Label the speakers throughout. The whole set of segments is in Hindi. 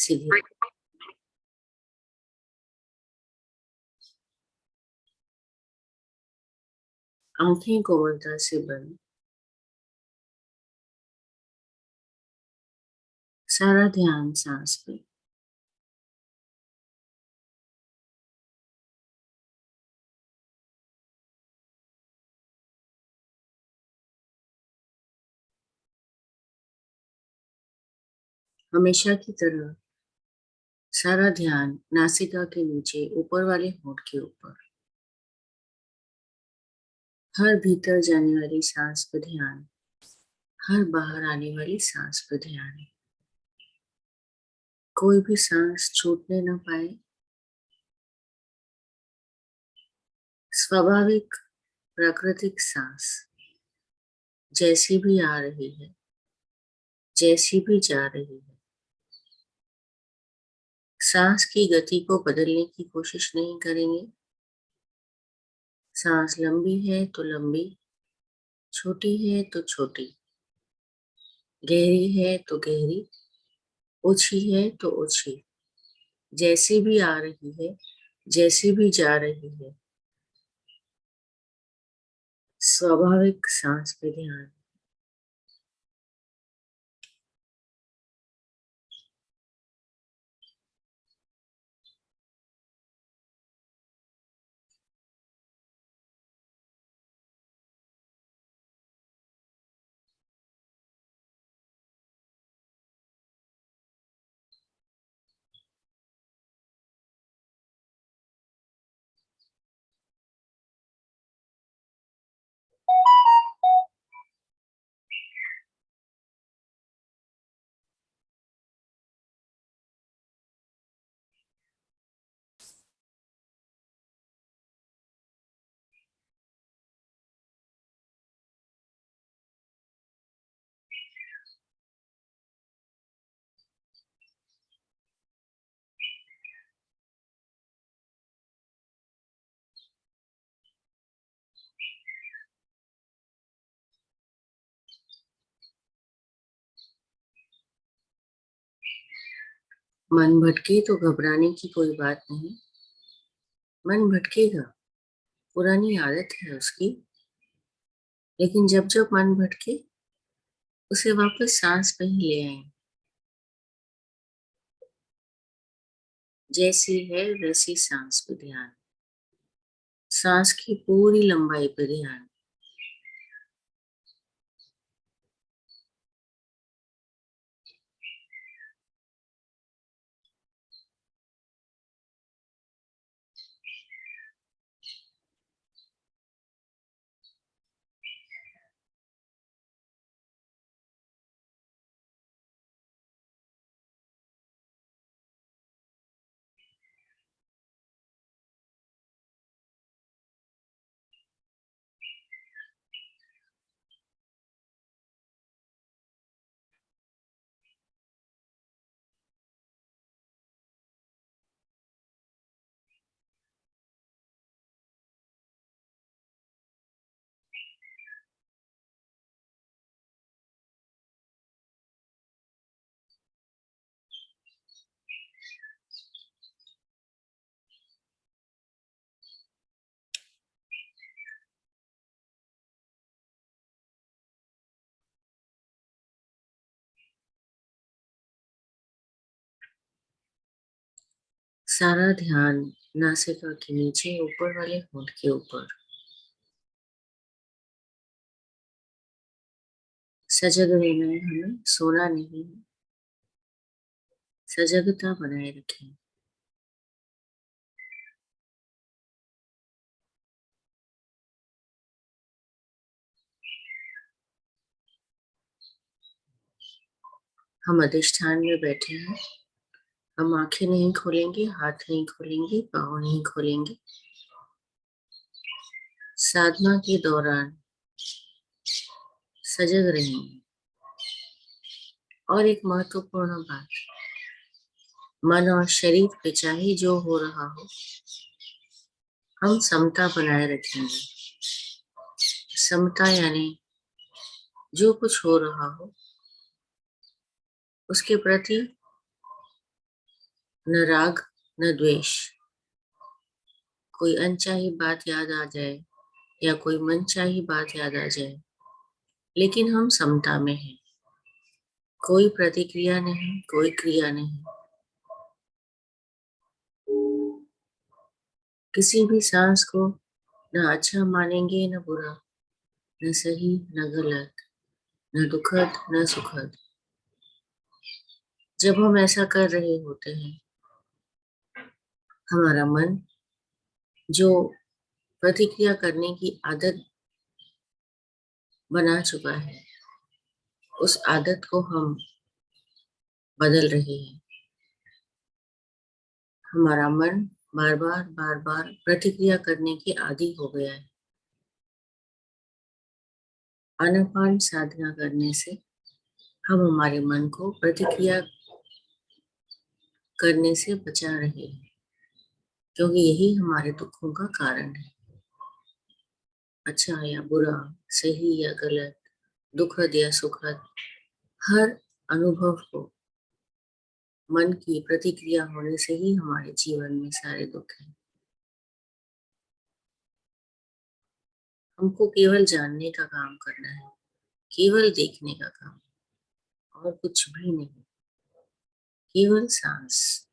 Speaker 1: सीधे आंखें कोमलता से बंद, सारा ध्यान सांस पे। हमेशा की तरह सारा ध्यान नासिका के नीचे ऊपर वाले होंठ के ऊपर। हर भीतर जाने वाली सांस पर ध्यान, हर बाहर आने वाली सांस पर ध्यान। कोई भी सांस छूटने न पाए। स्वाभाविक प्राकृतिक सांस जैसी भी आ रही है, जैसी भी जा रही है। सांस की गति को बदलने की कोशिश नहीं करेंगे। सांस लंबी है तो लंबी, छोटी है तो छोटी, गहरी है तो गहरी, ऊंची है तो ऊंची, जैसी भी आ रही है, जैसी भी जा रही है। स्वाभाविक सांस पे ध्यान। मन भटके तो घबराने की कोई बात नहीं। मन भटकेगा, पुरानी आदत है उसकी। लेकिन जब जब मन भटके, उसे वापस सांस पे ही ले आए। जैसी है वैसी सांस पे ध्यान। सांस की पूरी लंबाई पे ध्यान। सारा ध्यान नासिका के नीचे ऊपर वाले होंठ के ऊपर। सजग रहना है हमें, सोना नहीं है। सजगता बनाए रखें। हम अधिष्ठान में बैठे हैं। हम आंखें नहीं खोलेंगे, हाथ नहीं खोलेंगे, पाँव नहीं खोलेंगे। साधना के दौरान सजग रहेंगे। और एक महत्वपूर्ण बात, मन और शरीर पे चाहे जो हो रहा हो, हम समता बनाए रखेंगे। समता यानी जो कुछ हो रहा हो उसके प्रति न राग न द्वेष। कोई अनचाही बात याद आ जाए या कोई मनचाही बात याद आ जाए, लेकिन हम समता में हैं। कोई प्रतिक्रिया नहीं, कोई क्रिया नहीं। किसी भी सांस को न अच्छा मानेंगे न बुरा, न सही न गलत, न दुखद न सुखद। जब हम ऐसा कर रहे होते हैं, हमारा मन जो प्रतिक्रिया करने की आदत बना चुका है, उस आदत को हम बदल रहे हैं। हमारा मन बार बार प्रतिक्रिया करने की आदी हो गया है। आनापान साधना करने से हम हमारे मन को प्रतिक्रिया करने से बचा रहे हैं, क्योंकि यही हमारे दुखों का कारण है। अच्छा या बुरा, सही या गलत, दुखद या सुखद, हर अनुभव को मन की प्रतिक्रिया होने से ही हमारे जीवन में सारे दुख हैं। हमको केवल जानने का काम करना है, केवल देखने का काम, और कुछ भी नहीं, केवल सांस।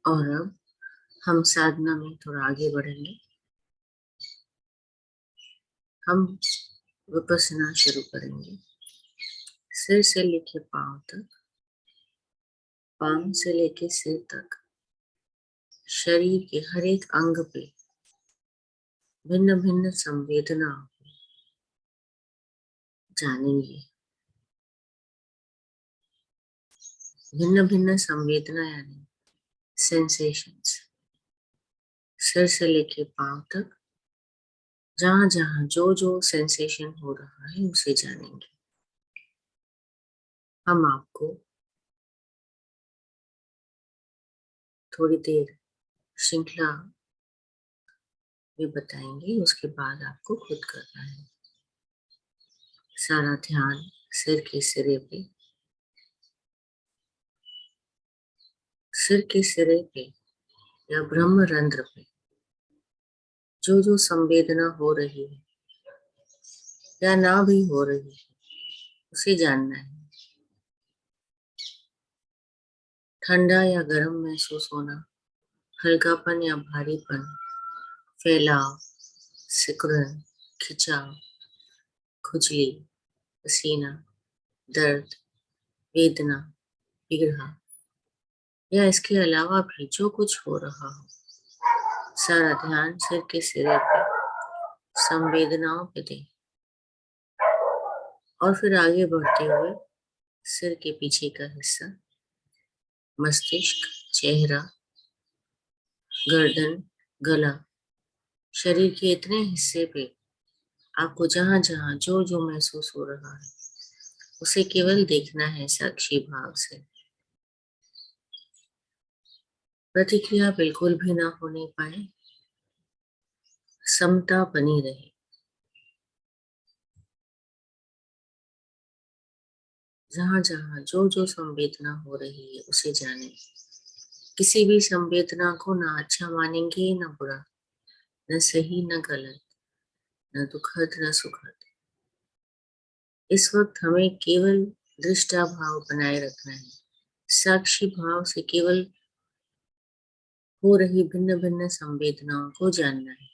Speaker 1: और अब हम साधना में थोड़ा आगे बढ़ेंगे। हम विपස්සना शुरू करेंगे, सिर से लेकर पांव तक। पांव से लेके सिर तक शरीर के हर एक अंग पे भिन्न भिन्न संवेदना जानेंगे। भिन्न भिन्न संवेदना यानी सेंसेशंस, सिर से लेके पांव तक जहां जहां जो जो सेंसेशन हो रहा है उसे जानेंगे। हम आपको थोड़ी देर श्रृंखला में बताएंगे, उसके बाद आपको खुद करना है। सारा ध्यान सिर के सिरे पे, सिर के सिरे पे या ब्रह्म रंध्र पे जो जो संवेदना हो रही है या ना भी हो रही है उसे जानना है। ठंडा या गर्म महसूस होना, हल्कापन या भारीपन, फैलाव, सिकुड़न, खिंचाव, खुजली, पसीना, दर्द, वेदना, पीड़ा या इसके अलावा भी जो कुछ हो रहा हो, सारा ध्यान सिर के सिरे पे संवेदनाओं पे दें और फिर आगे बढ़ते हुए सिर के पीछे का हिस्सा, मस्तिष्क, चेहरा, गर्दन, गला, शरीर के इतने हिस्से पे आपको जहां जहां जो जो महसूस हो रहा है उसे केवल देखना है साक्षी भाव से। प्रतिक्रिया बिल्कुल भी ना होने पाए, समता बनी रहे। जहां जहां जो जो संवेदना हो रही है उसे जाने। किसी भी संवेदना को ना अच्छा मानेंगे न बुरा, न सही न गलत, न दुखद न सुखद। इस वक्त हमें केवल दृष्टा भाव बनाए रखना है, साक्षी भाव से केवल हो रही भिन्न भिन्न संवेदनाओं को जानना है।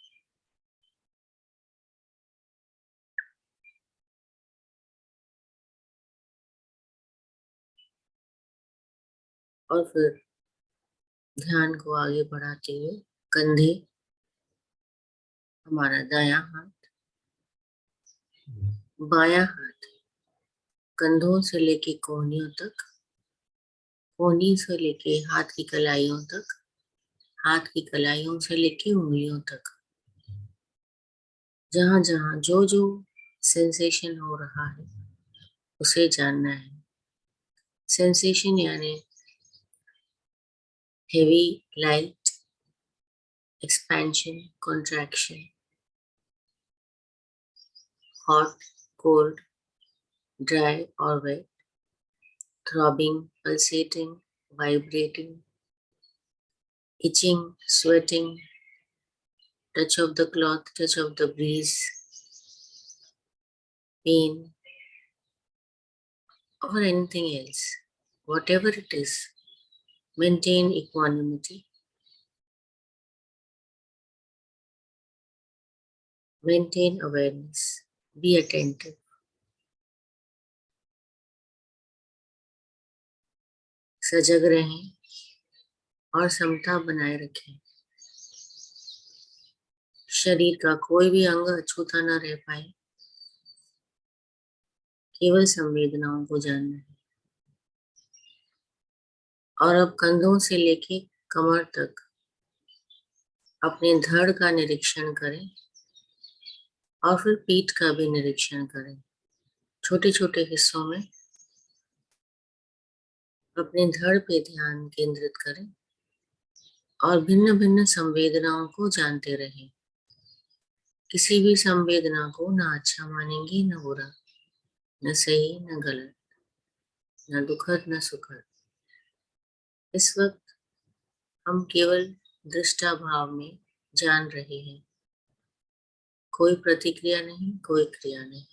Speaker 1: और फिर ध्यान को आगे बढ़ाते हुए कंधे, हमारा दायां हाथ, बायां हाथ कंधों से लेके कोहनियों तक, कोहनी से लेके हाथ की कलाइयों तक, हाथ की कलाइयों से लेके उंगलियों तक, जहां जहां जो जो सेंसेशन हो रहा है उसे जानना है। सेंसेशन यानी heavy, light, expansion, contraction, hot, cold, dry और wet, throbbing, pulsating, vibrating, itching, sweating, touch of the cloth, touch of the breeze, pain, or anything else. Whatever it is, maintain equanimity, maintain awareness, be attentive. सजग रहें और समता बनाए रखें। शरीर का कोई भी अंग अछूता न रह पाए, केवल संवेदनाओं को जानना है। और अब कंधों से लेके कमर तक अपने धड़ का निरीक्षण करें और फिर पीठ का भी निरीक्षण करें। छोटे छोटे हिस्सों में अपने धड़ पे ध्यान केंद्रित करें और भिन्न भिन्न संवेदनाओं को जानते रहें। किसी भी संवेदना को ना अच्छा मानेंगे न बुरा, न सही न गलत, न दुखद न सुखद। इस वक्त हम केवल दृष्टा भाव में जान रहे हैं, कोई प्रतिक्रिया नहीं, कोई क्रिया नहीं।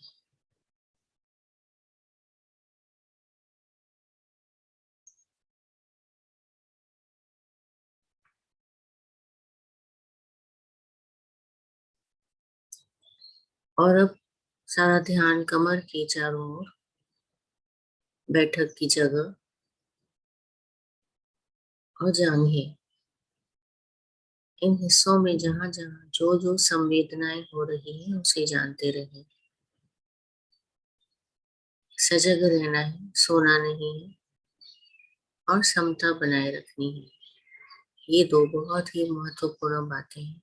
Speaker 1: और अब सारा ध्यान कमर के चारों ओर, बैठक की जगह, और जांघें, इन हिस्सों में जहां जहां जो जो संवेदनाएं हो रही है उसे जानते रहे। सजग रहना है, सोना नहीं है, और समता बनाए रखनी है। ये दो बहुत ही महत्वपूर्ण बातें हैं।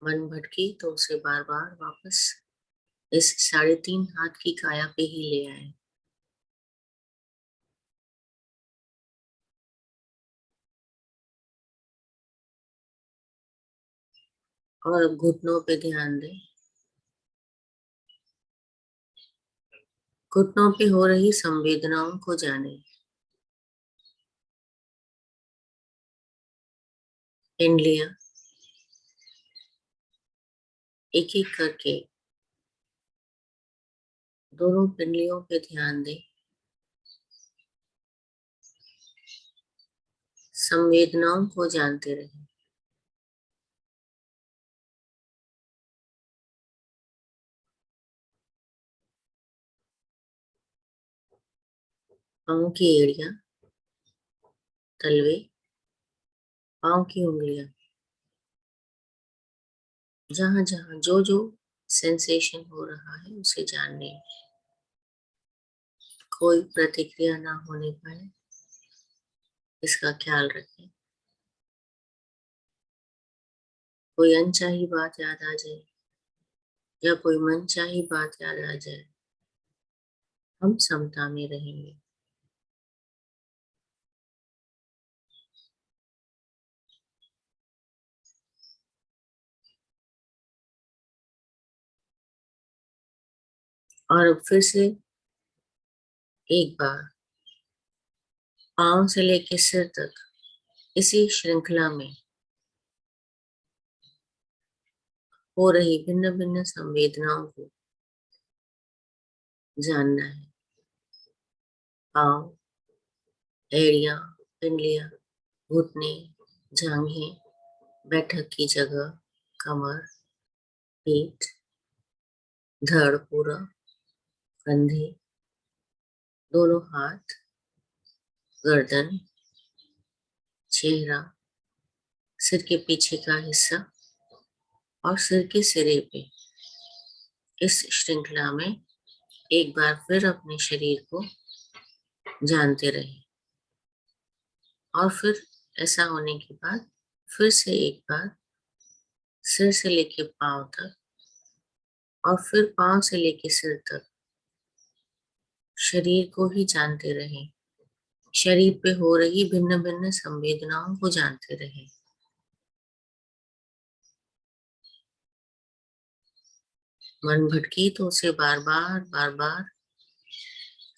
Speaker 1: मन भटकी तो उसे बार बार वापस इस 3.5 हाथ की काया पे ही ले आए। और अब घुटनों पे ध्यान दें। घुटनों पे हो रही संवेदनाओं को जाने। पिंडलियां एक एक करके, दोनों पिंडलियों पे ध्यान दें। संवेदनाओं को जानते रहें। पाँव की एड़ियां, तलवे, पाँव की उंगलियां, जहां जहां जो जो सेंसेशन हो रहा है उसे जानने। कोई प्रतिक्रिया ना होने पाए, इसका ख्याल रखें। कोई अनचाही बात याद आ जाए या कोई मनचाही बात याद आ जाए, हम समता में रहेंगे। और अब फिर से एक बार पाँव से लेकर सिर तक इसी श्रृंखला में हो रही भिन्न भिन्न संवेदनाओं को जानना है। पाँव, एड़ियां, पिंडलियां, घुटने, जांघें, बैठक की जगह, कमर, पीठ, धड़ पूरा, कंधे, दोनों हाथ, गर्दन, चेहरा, सिर के पीछे का हिस्सा और सिर के सिरे पे। इस श्रृंखला में एक बार फिर अपने शरीर को जानते रहे। और फिर ऐसा होने के बाद फिर से एक बार सिर से लेके पांव तक और फिर पांव से लेके सिर तक शरीर को ही जानते रहे। शरीर पे हो रही भिन्न भिन्न संवेदनाओं को जानते रहे। मन भटकी तो उसे बार बार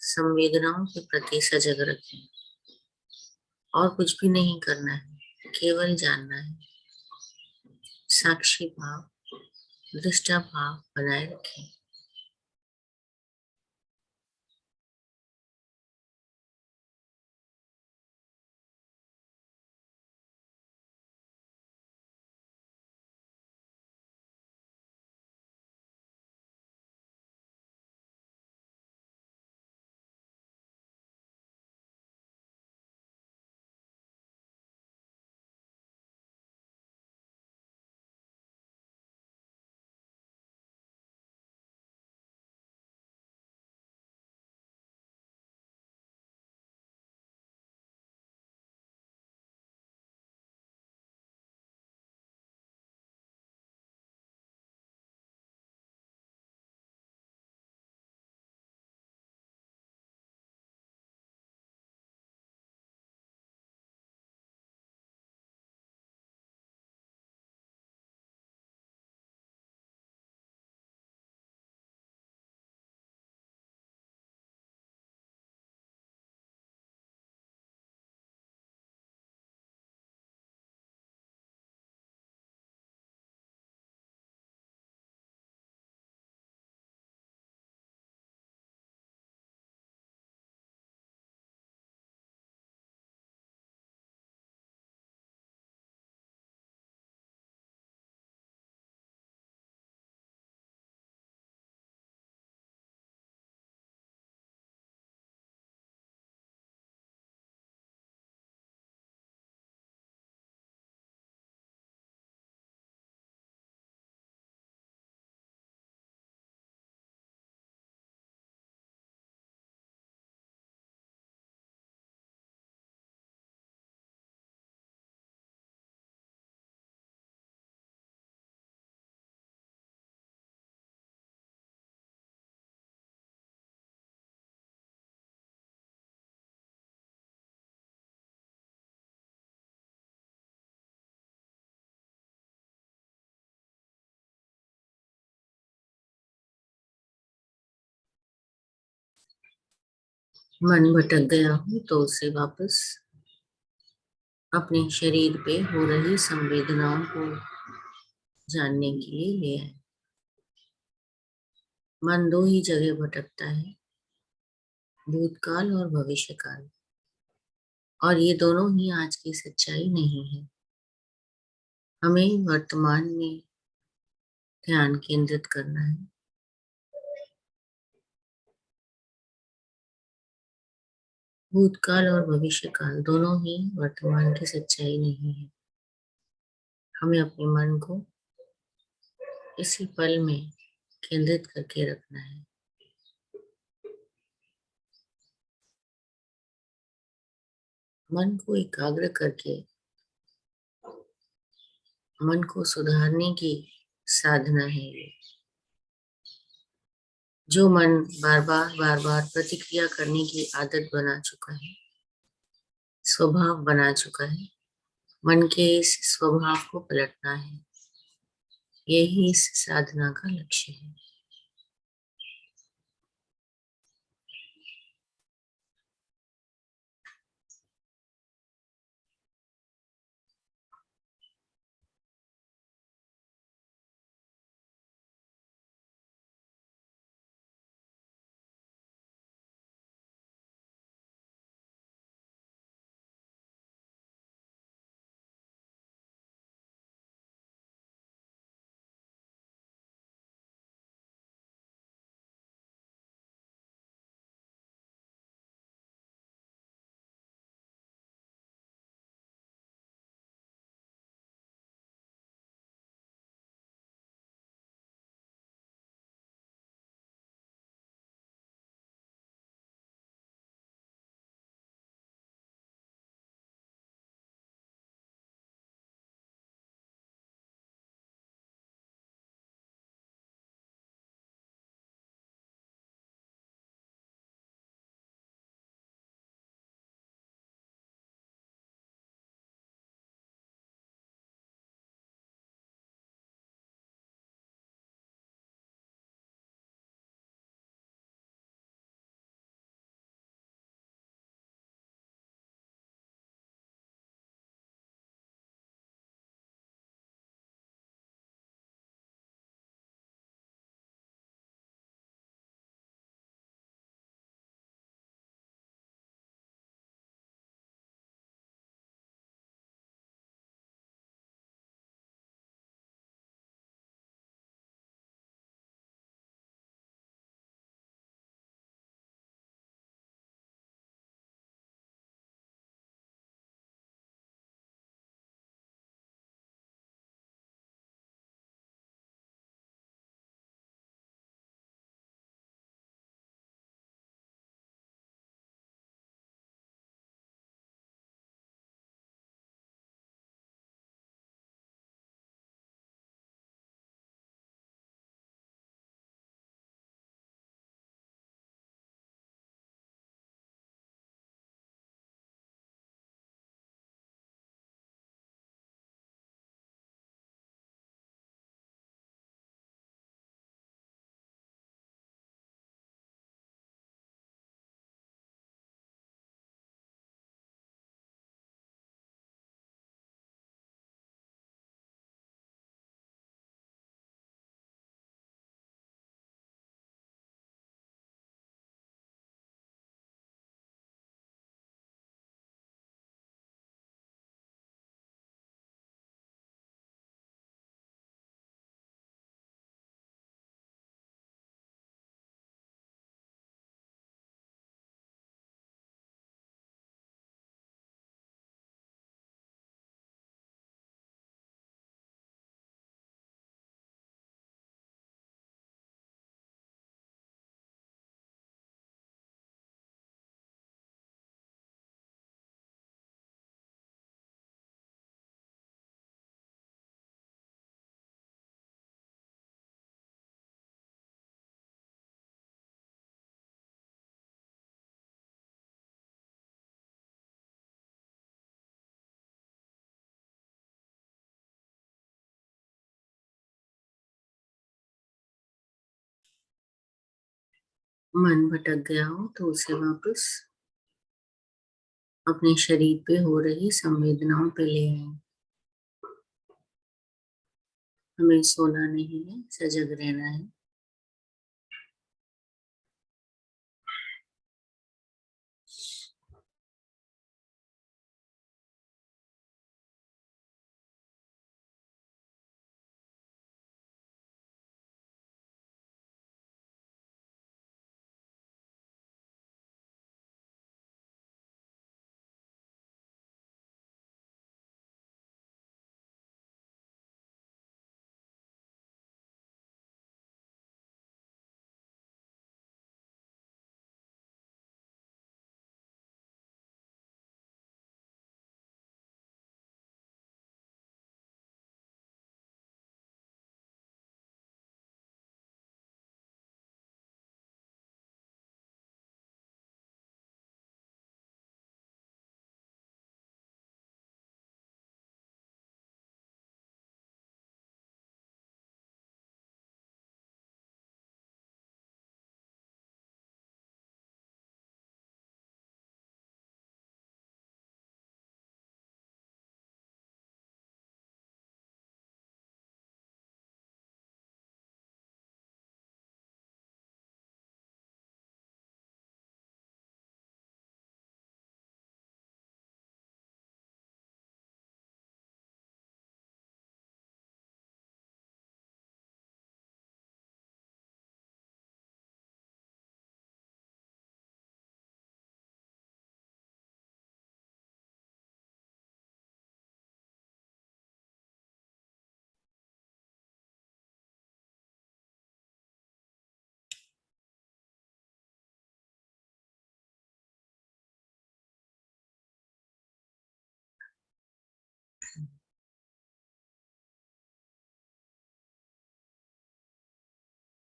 Speaker 1: संवेदनाओं के प्रति सजग रखें। और कुछ भी नहीं करना है, केवल जानना है। साक्षी भाव, दृष्टा भाव बनाए रखें। मन भटक गया हो तो उसे वापस अपने शरीर पे हो रही संवेदनाओं को जानने के लिए ले आए। मन दो ही जगह भटकता है, भूतकाल और भविष्यकाल, और ये दोनों ही आज की सच्चाई नहीं है। हमें वर्तमान में ध्यान केंद्रित करना है। भूतकाल और भविष्यकाल दोनों ही वर्तमान की सच्चाई नहीं है। हमें अपने मन को इसी पल में केंद्रित करके रखना है। मन को एकाग्र करके मन को सुधारने की साधना है ये। जो मन बार बार प्रतिक्रिया करने की आदत बना चुका है, स्वभाव बना चुका है, मन के इस स्वभाव को पलटना है। यही इस साधना का लक्ष्य है। मन भटक गया हो तो उसे वापस अपने शरीर पे हो रही संवेदनाओं पे ले आए। हमें सोना नहीं है, सजग रहना है।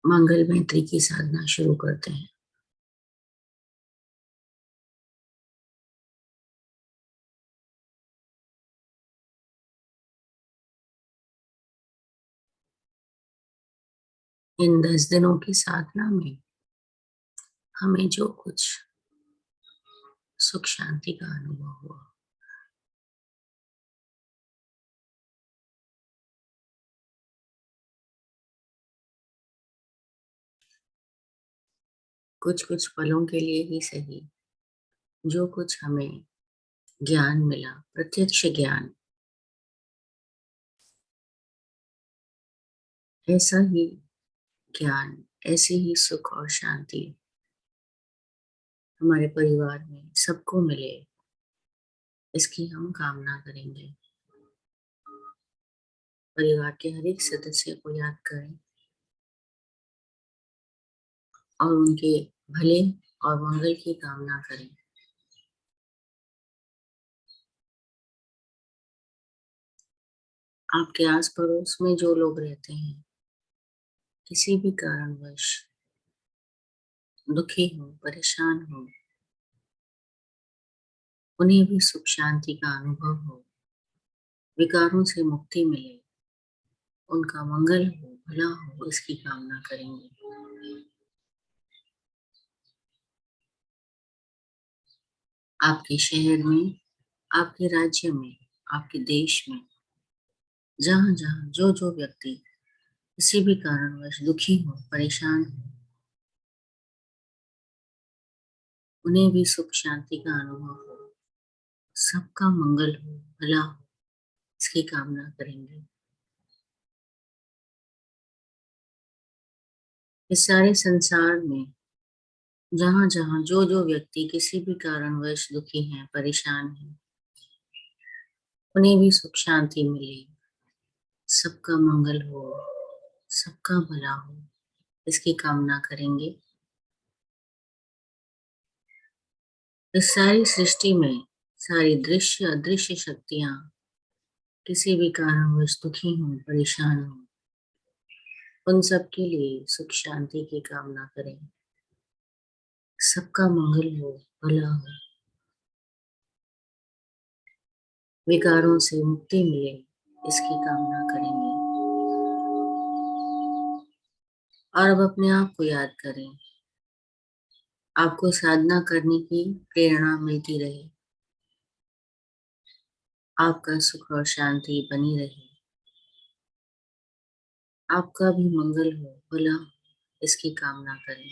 Speaker 1: मंगल मैत्री की साधना शुरू करते हैं। इन 10 दिनों की साधना में हमें जो कुछ सुख शांति का अनुभव हुआ, कुछ कुछ पलों के लिए ही सही, जो कुछ हमें ज्ञान मिला, प्रत्यक्ष ज्ञान, ऐसा ही ज्ञान, ऐसी ही सुख और शांति हमारे परिवार में सबको मिले, इसकी हम कामना करेंगे। परिवार के हर एक सदस्य को याद करें और उनके भले और मंगल की कामना करें। आपके आस पड़ोस में जो लोग रहते हैं, किसी भी कारणवश दुखी हो, परेशान हो, उन्हें भी सुख शांति का अनुभव हो, विकारों से मुक्ति मिले, उनका मंगल हो, भला हो, इसकी कामना करेंगे। आपके शहर में, आपके राज्य में, आपके देश में, जहां जहां जो जो व्यक्ति किसी भी कारणवश दुखी हो, परेशान हो, उन्हें भी सुख शांति का अनुभव हो, सबका मंगल हो, भला हो, इसकी कामना करेंगे। इस सारे संसार में जहां जहां जो जो व्यक्ति किसी भी कारणवश दुखी हैं, परेशान हैं, उन्हें भी सुख शांति मिले, सबका मंगल हो, सबका भला हो, इसकी कामना करेंगे। इस सारी सृष्टि में सारी दृश्य अदृश्य शक्तियां किसी भी कारणवश दुखी हों, परेशान हों, उन सब के लिए सुख शांति की कामना करें, सबका मंगल हो, भला हो, विकारों से मुक्ति मिले, इसकी कामना करेंगे। और अब अपने आप को याद करें आपको साधना करने की प्रेरणा मिलती रहे, आपका सुख और शांति बनी रहे, आपका भी मंगल हो, भला इसकी कामना करें।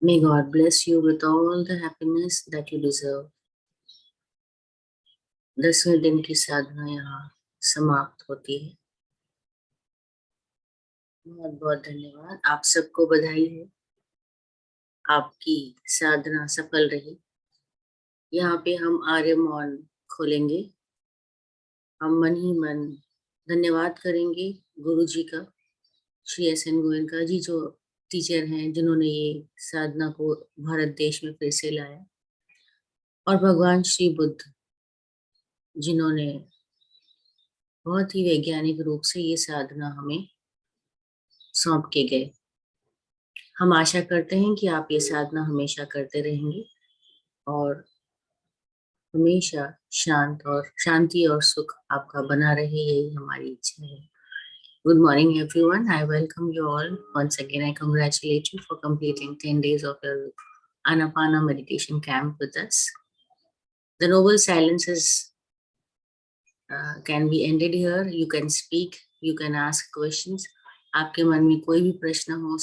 Speaker 1: May God bless you with all the happiness that you deserve. 10वें दिन की साधना यहाँ समाप्त होती है। बहुत बहुत धन्यवाद। आप सबको बधाई हो, आपकी साधना सफल रही। यहाँ पे हम आर्य मौन खोलेंगे। हम मन ही मन धन्यवाद करेंगे गुरु जी का, श्री एस.एन. गोयनका जी जो टीचर हैं, जिन्होंने ये साधना को भारत देश में फिर से लाया, और भगवान श्री बुद्ध जिन्होंने बहुत ही वैज्ञानिक रूप से ये साधना हमें सौंप के गए। हम आशा करते हैं कि आप ये साधना हमेशा करते रहेंगे और हमेशा शांति और सुख आपका बना रहे, यही हमारी इच्छा है। Good morning, everyone. I welcome you all. Once again, I congratulate you for completing 10 days of your Anapana meditation camp with us. The noble silences can be ended here. You can speak, you can ask questions. आपके मन में कोई भी प्रश्न हो